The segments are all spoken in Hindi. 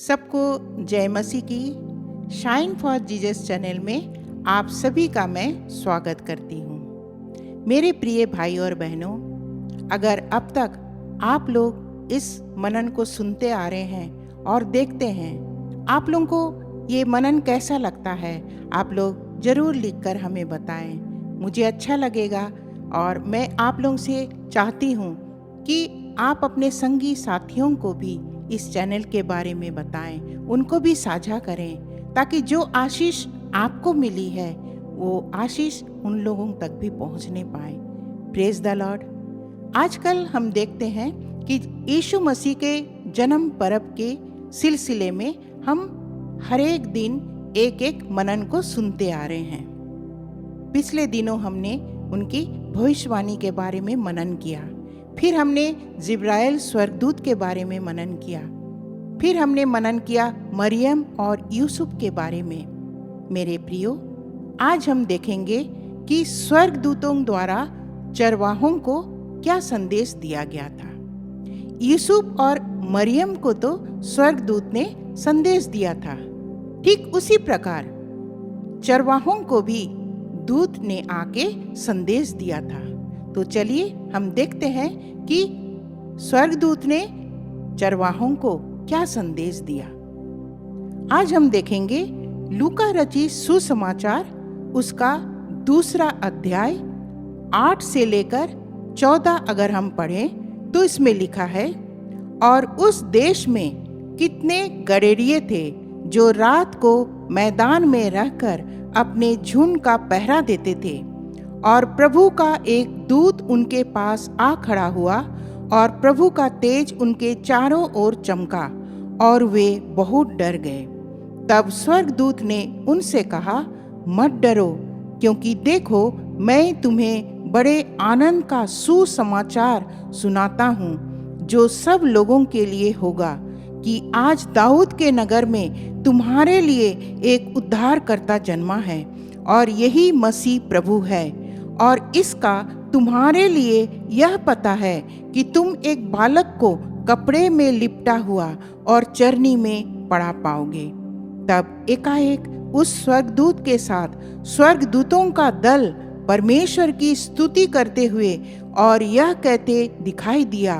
सबको जय मसीह की शाइन फॉर जीसस चैनल में आप सभी का मैं स्वागत करती हूँ। मेरे प्रिय भाई और बहनों, अगर अब तक आप लोग इस मनन को सुनते आ रहे हैं और देखते हैं, आप लोगों को ये मनन कैसा लगता है, आप लोग ज़रूर लिखकर हमें बताएं। मुझे अच्छा लगेगा और मैं आप लोगों से चाहती हूँ कि आप अपने संगी साथियों को भी इस चैनल के बारे में बताएं, उनको भी साझा करें, ताकि जो आशीष आपको मिली है वो आशीष उन लोगों तक भी पहुंचने पाए। Praise the Lord. आजकल हम देखते हैं कि यीशु मसीह के जन्म पर्व के सिलसिले में हम हर एक दिन एक एक मनन को सुनते आ रहे हैं। पिछले दिनों हमने उनकी भविष्यवाणी के बारे में मनन किया, फिर हमने जिब्राइल स्वर्गदूत के बारे में मनन किया, फिर हमने मनन किया मरियम और यूसुफ के बारे में। मेरे प्रियो, आज हम देखेंगे कि स्वर्गदूतों द्वारा चरवाहों को क्या संदेश दिया गया था। यूसुफ और मरियम को तो स्वर्गदूत ने संदेश दिया था, ठीक उसी प्रकार चरवाहों को भी दूत ने आके संदेश दिया था। तो चलिए हम देखते हैं कि स्वर्गदूत ने चरवाहों को क्या संदेश दिया। आज हम देखेंगे लूका रचित सुसमाचार उसका 2 अध्याय 8 से लेकर 14 अगर हम पढ़ें तो इसमें लिखा है, और उस देश में कितने गड़ेरिये थे जो रात को मैदान में रहकर अपने झुंड का पहरा देते थे, और प्रभु का एक दूत उनके पास आ खड़ा हुआ और प्रभु का तेज उनके चारों ओर चमका और वे बहुत डर गए। तब स्वर्गदूत ने उनसे कहा, मत डरो, क्योंकि देखो मैं तुम्हें बड़े आनंद का सुसमाचार सुनाता हूँ, जो सब लोगों के लिए होगा, कि आज दाऊद के नगर में तुम्हारे लिए एक उद्धारकर्ता जन्मा है, और यही मसीह प्रभु है। और इसका तुम्हारे लिए यह पता है कि तुम एक बालक को कपड़े में लिपटा हुआ और चरनी में पड़ा पाओगे। तब एकाएक उस स्वर्गदूत के साथ स्वर्गदूतों का दल परमेश्वर की स्तुति करते हुए और यह कहते दिखाई दिया,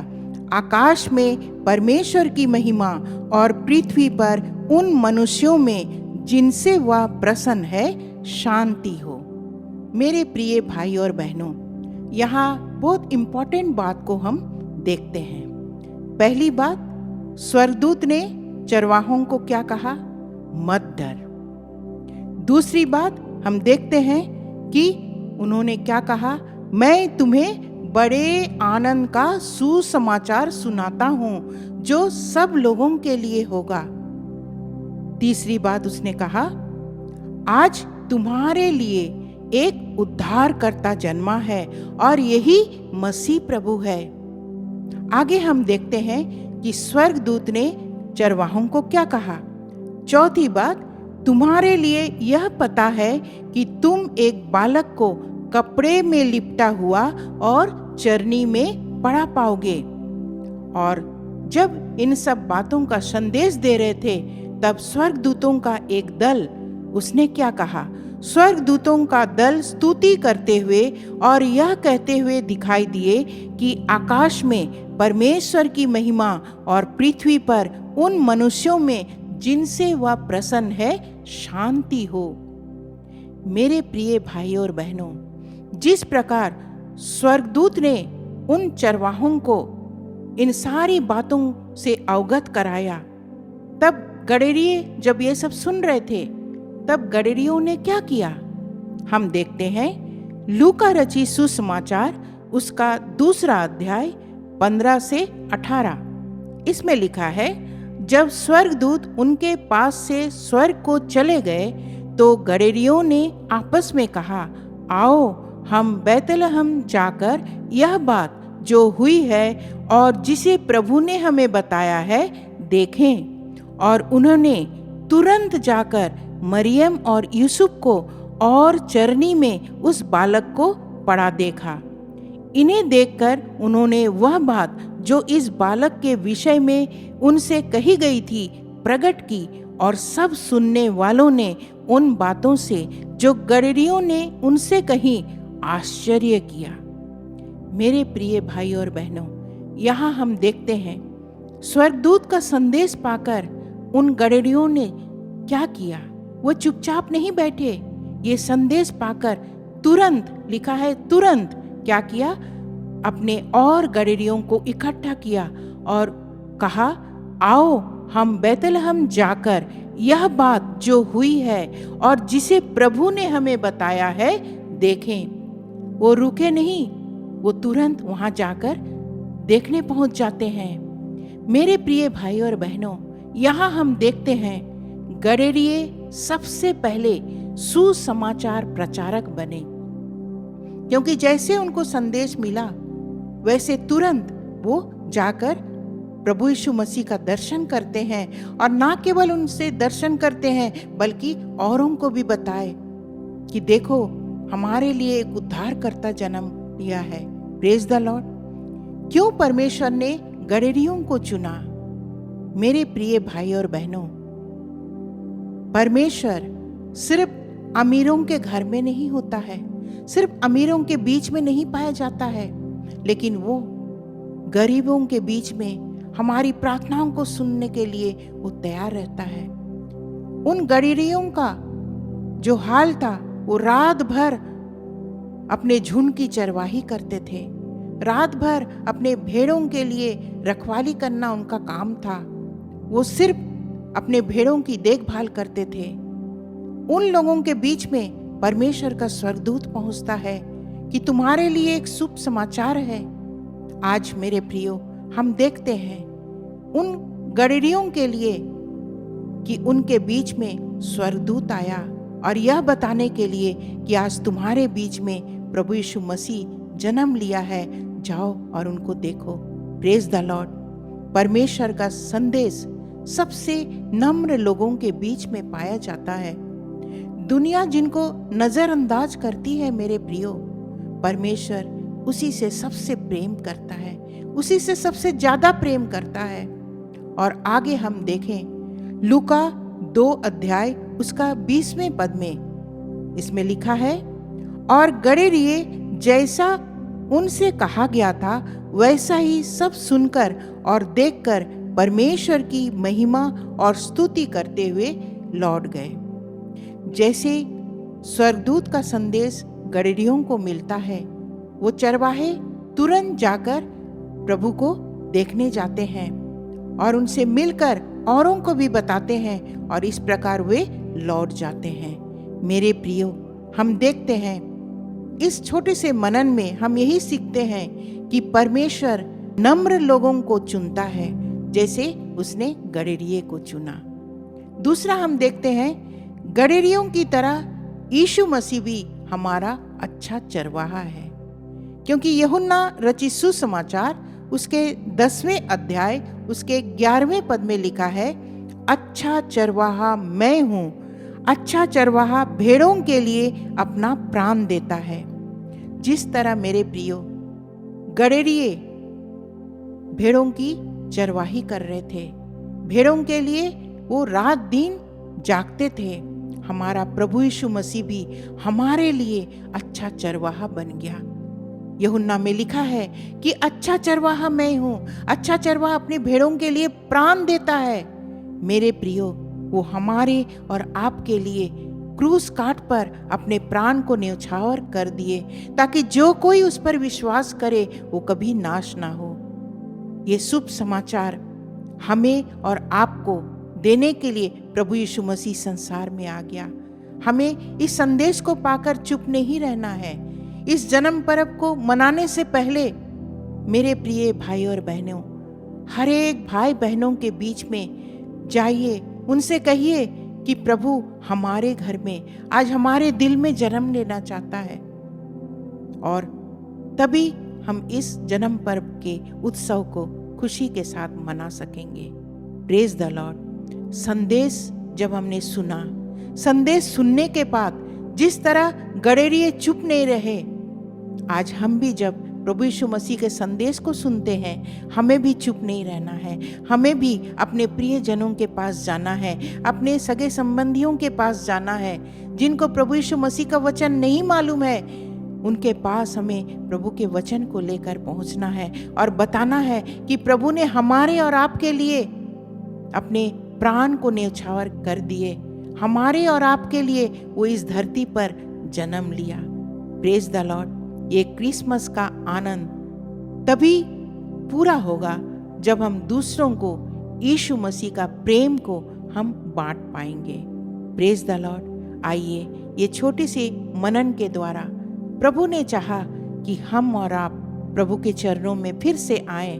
आकाश में परमेश्वर की महिमा और पृथ्वी पर उन मनुष्यों में जिनसे वह प्रसन्न है शांति हो। मेरे प्रिय भाई और बहनों, यहाँ बहुत इम्पोर्टेंट बात को हम देखते हैं। पहली बात, स्वर्गदूत ने चरवाहों को क्या कहा? मत डर। दूसरी बात हम देखते हैं कि उन्होंने क्या कहा? मैं तुम्हें बड़े आनंद का सुसमाचार सुनाता हूँ, जो सब लोगों के लिए होगा। तीसरी बात उसने कहा, आज तुम्हारे लिए एक उद्धारकर्ता जन्मा है और यही मसीह प्रभु है। आगे हम देखते हैं कि स्वर्गदूत ने चरवाहों को क्या कहा। चौथी बात, तुम्हारे लिए यह पता है कि तुम एक बालक को कपड़े में लिपटा हुआ और चरनी में पड़ा पाओगे। और जब इन सब बातों का संदेश दे रहे थे, तब स्वर्गदूतों का एक दल, उसने क्या कहा? स्वर्गदूतों का दल स्तुति करते हुए और यह कहते हुए दिखाई दिए कि आकाश में परमेश्वर की महिमा और पृथ्वी पर उन मनुष्यों में जिनसे वह प्रसन्न है शांति हो। मेरे प्रिय भाई और बहनों, जिस प्रकार स्वर्गदूत ने उन चरवाहों को इन सारी बातों से अवगत कराया, तब गड़ेरिये जब ये सब सुन रहे थे, तब गड़ेरियों ने क्या किया? हम देखते हैं लूका रचित सुसमाचार उसका 2 अध्याय 15 से 18। इसमें लिखा है, जब स्वर्गदूत उनके पास से स्वर्ग को चले गए, तो गड़ेरियों ने आपस में कहा, आओ हम बैतलहम जाकर यह बात जो हुई है और जिसे प्रभु ने हमें बताया है देखें। और उन्होंने तुरंत जाकर मरियम और यूसुफ को और चरनी में उस बालक को पड़ा देखा। इन्हें देखकर उन्होंने वह बात जो इस बालक के विषय में उनसे कही गई थी प्रकट की और सब सुनने वालों ने उन बातों से जो गडरियों ने उनसे कही आश्चर्य किया। मेरे प्रिय भाई और बहनों, यहाँ हम देखते हैं स्वर्गदूत का संदेश पाकर उन गडरियों ने क्या किया। वो चुपचाप नहीं बैठे। ये संदेश पाकर तुरंत, लिखा है तुरंत, क्या किया, अपने और गडरियों को इकट्ठा किया और कहा, आओ हम बैतलहम जाकर यह बात जो हुई है और जिसे प्रभु ने हमें बताया है देखें। वो रुके नहीं, वो तुरंत वहां जाकर देखने पहुंच जाते हैं। मेरे प्रिय भाई और बहनों, यहाँ हम देखते हैं गडरिये सबसे पहले सुसमाचार प्रचारक बने, क्योंकि जैसे उनको संदेश मिला वैसे तुरंत वो जाकर प्रभु यीशु मसीह का दर्शन करते हैं, और ना केवल उनसे दर्शन करते हैं बल्कि औरों को भी बताए कि देखो हमारे लिए एक उद्धारकर्ता जन्म लिया है। Praise the Lord. क्यों परमेश्वर ने गडरियों को चुना? मेरे प्रिय भाई और बहनों, परमेश्वर सिर्फ अमीरों के घर में नहीं होता है, सिर्फ अमीरों के बीच में नहीं पाया जाता है, लेकिन वो गरीबों के बीच में हमारी प्रार्थनाओं को सुनने के लिए वो तैयार रहता है। उन गडरियों का जो हाल था, वो रात भर अपने झुंड की चरवाही करते थे, रात भर अपने भेड़ों के लिए रखवाली करना उनका काम था। वो सिर्फ अपने भेड़ों की देखभाल करते थे। उन लोगों के बीच में परमेश्वर का स्वर्गदूत पहुंचता है कि तुम्हारे लिए एक शुभ समाचार है। आज मेरे प्रियो, हम देखते हैं उन गडरियों के लिए कि उनके बीच में स्वर्गदूत आया और यह बताने के लिए कि आज तुम्हारे बीच में प्रभु यीशु मसीह जन्म लिया है, जाओ और उनको देखो। Praise the Lord. परमेश्वर का संदेश सबसे नम्र लोगों के बीच में पाया जाता है। दुनिया जिनको नजरअंदाज करती है मेरे प्रियो, परमेश्वर उसी से सबसे प्रेम करता है, उसी से सबसे ज्यादा प्रेम करता है। और आगे हम देखें लूका 2 अध्याय उसका 20वें पद में इसमें लिखा है, और गडरिये जैसा उनसे कहा गया था वैसा ही सब सुनकर और देखकर परमेश्वर की महिमा और स्तुति करते हुए लौट गए। जैसे स्वर्गदूत का संदेश गडरियों को मिलता है, वो चरवाहे तुरंत जाकर प्रभु को देखने जाते हैं और उनसे मिलकर औरों को भी बताते हैं, और इस प्रकार वे लौट जाते हैं। मेरे प्रियो, हम देखते हैं इस छोटे से मनन में हम यही सीखते हैं कि परमेश्वर नम्र लोगों को चुनता है, जैसे उसने गडरिये को चुना। दूसरा हम देखते हैं गडरियों की तरह यीशु मसीह भी हमारा अच्छा चरवाहा है, क्योंकि यूहन्ना रचित सुसमाचार उसके 10वें अध्याय उसके 11वें पद में लिखा है, अच्छा चरवाहा मैं हूँ, अच्छा चरवाहा भेड़ों के लिए अपना प्राण देता है। जिस तरह मेरे प्रियो गडरिये भेड़ों की चरवाही कर रहे थे, भेड़ों के लिए वो रात दिन जागते थे, हमारा प्रभु यीशु मसीह भी हमारे लिए अच्छा चरवाहा बन गया। यूहन्ना में लिखा है कि अच्छा चरवाहा मैं हूँ, अच्छा चरवाहा अपनी भेड़ों के लिए प्राण देता है। मेरे प्रियो, वो हमारे और आपके लिए क्रूस काट पर अपने प्राण को न्यौछावर कर दिए, ताकि जो कोई उस पर विश्वास करे वो कभी नाश ना हो। ये शुभ समाचार हमें और आपको देने के लिए प्रभु यीशु मसीह संसार में आ गया। हमें इस संदेश को पाकर चुप नहीं रहना है। इस जन्म पर्व को मनाने से पहले मेरे प्रिय भाई और बहनों, हर एक भाई बहनों के बीच में जाइए, उनसे कहिए कि प्रभु हमारे घर में आज हमारे दिल में जन्म लेना चाहता है, और तभी हम इस जन्म पर्व के उत्सव को खुशी के साथ मना सकेंगे। Praise the Lord. संदेश जब हमने सुना, संदेश सुनने के बाद जिस तरह गडरिये चुप नहीं रहे, आज हम भी जब प्रभु यीशु मसीह के संदेश को सुनते हैं, हमें भी चुप नहीं रहना है। हमें भी अपने प्रियजनों के पास जाना है, अपने सगे संबंधियों के पास जाना है। जिनको प्रभु यीशु मसीह का वचन नहीं मालूम है, उनके पास हमें प्रभु के वचन को लेकर पहुंचना है और बताना है कि प्रभु ने हमारे और आपके लिए अपने प्राण को न्यौछावर कर दिए। हमारे और आपके लिए वो इस धरती पर जन्म लिया। Praise the Lord. ये क्रिसमस का आनंद तभी पूरा होगा जब हम दूसरों को यीशु मसीह का प्रेम को हम बांट पाएंगे। Praise the Lord. आइए ये छोटे से मनन के द्वारा प्रभु ने चाहा कि हम और आप प्रभु के चरणों में फिर से आएं,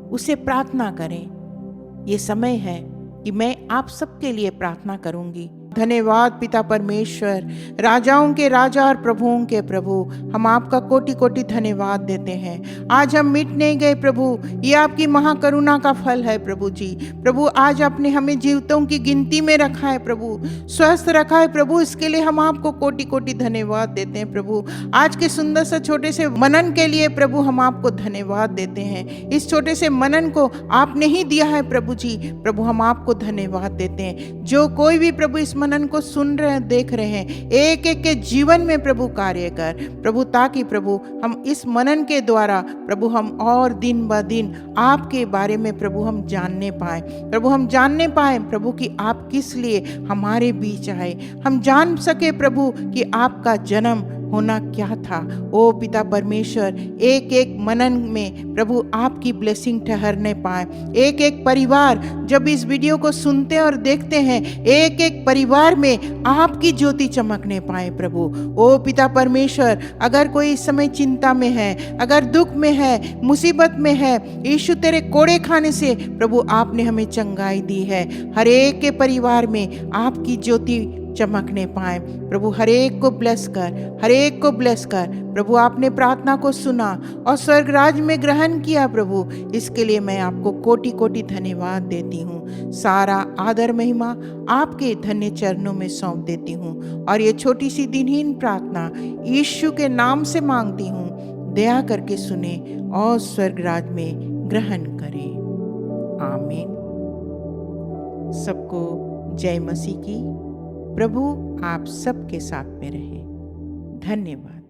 उसे प्रार्थना करें। ये समय है कि मैं आप सबके लिए प्रार्थना करूंगी। धन्यवाद पिता परमेश्वर, राजाओं के राजा और प्रभुओं के प्रभु, हम आपका कोटि कोटि धन्यवाद देते हैं। आज हम मिट नहीं गए प्रभु, ये आपकी महाकरुणा का फल है प्रभु जी। प्रभु आज आपने हमें जीवितों की गिनती में रखा है प्रभु, स्वस्थ रखा है प्रभु, इसके लिए हम आपको कोटि कोटि धन्यवाद देते हैं प्रभु। आज के सुंदर से छोटे से मनन के लिए प्रभु हम आपको धन्यवाद देते हैं। इस छोटे से मनन को आपने ही दिया है प्रभु जी। प्रभु हम आपको धन्यवाद देते हैं। जो कोई भी प्रभु इस मनन को सुन रहे हैं, देख रहे हैं, एक एक के जीवन में प्रभु कार्य कर प्रभु, ताकि प्रभु हम इस मनन के द्वारा प्रभु हम और दिन ब दिन आपके बारे में प्रभु हम जानने पाए। प्रभु हम जानने पाए प्रभु कि आप किस लिए हमारे बीच आए। हम जान सके प्रभु कि आपका जन्म होना क्या था। ओ पिता परमेश्वर, एक एक मनन में प्रभु आपकी ब्लेसिंग ठहरने पाए। एक एक परिवार जब इस वीडियो को सुनते और देखते हैं, एक एक परिवार में आपकी ज्योति चमकने पाए प्रभु। ओ पिता परमेश्वर, अगर कोई इस समय चिंता में है, अगर दुख में है, मुसीबत में है, यीशु तेरे कोड़े खाने से प्रभु आपने हमें चंगाई दी है। हर एक के परिवार में आपकी ज्योति चमकने पाए प्रभु। हर एक को ब्लेस कर, हर एक को ब्लेस कर प्रभु। आपने प्रार्थना को सुना और स्वर्ग राज में ग्रहण किया प्रभु, इसके लिए मैं आपको कोटि कोटि धन्यवाद देती हूँ। सारा आदर महिमा आपके धन्य चरणों में सौंप देती हूँ और ये छोटी सी दिनहीन प्रार्थना यीशु के नाम से मांगती हूँ। दया करके सुने और स्वर्ग राज में ग्रहण करें। आमीन। सबको जय मसीह की। प्रभु आप सबके साथ में रहे। धन्यवाद।